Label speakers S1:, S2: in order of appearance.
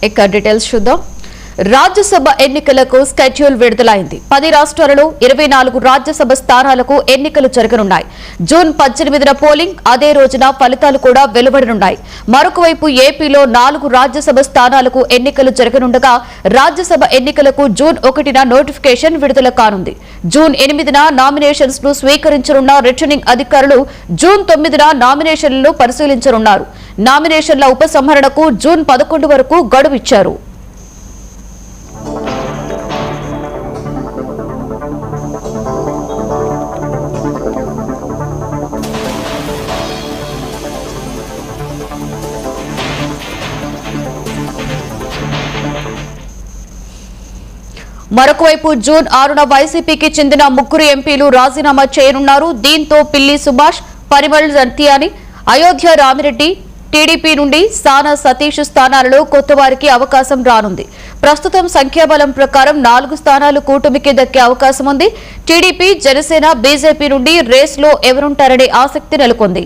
S1: ఇక డీటెయిల్స్ చూద్దాం. రాజ్యసభ ఎన్నికలకు స్కెడ్యూల్ విడుదలైంది. 10 రాష్ట్రాలలో 24 రాజ్యసభ స్థానాలకు ఎన్నికలు జరగనున్నాయి. జూన్ 18న పోలింగ్, అదే రోజున ఫలితాలు కూడా వెలువడనున్నాయి. మరొక వైపు ఏపీలో 4 రాజ్యసభ స్థానాలకు ఎన్నికలు జరగనుండగా రాజ్యసభ ఎన్నికలకు జూన్ 1న నోటిఫికేషన్ విడుదల కానుంది. జూన్ 8న నామినేషన్స్ ను స్వీకరించనున్న రిటర్నింగ్ అధికారులు జూన్ 9న నామినేషన్లను పరిశీలించనున్నారు. నామినేషన్ల ఉపసంహరణకు జూన్ 11 వరకు గడువు ఇచ్చారు. మరొకవైపు జూన్ 6న వైసీపీకి చెందిన 3 ఎంపీలు రాజీనామా చేయనున్నారు. దీంతో పిల్లి సుభాష్, పరిమళ్ జంతియాని, అయోధ్య రామిరెడ్డి, టీడీపీ నుండి సానా సతీష్ స్థానాలలో కొత్త వారికి అవకాశం రానుంది. ప్రస్తుతం సంఖ్యాబలం ప్రకారం 4 స్థానాలు కూటమికి దక్కే అవకాశం ఉంది. టీడీపీ, జనసేన, బీజేపీ నుండి రేసులో ఎవరుంటారనే ఆసక్తి నెలకొంది.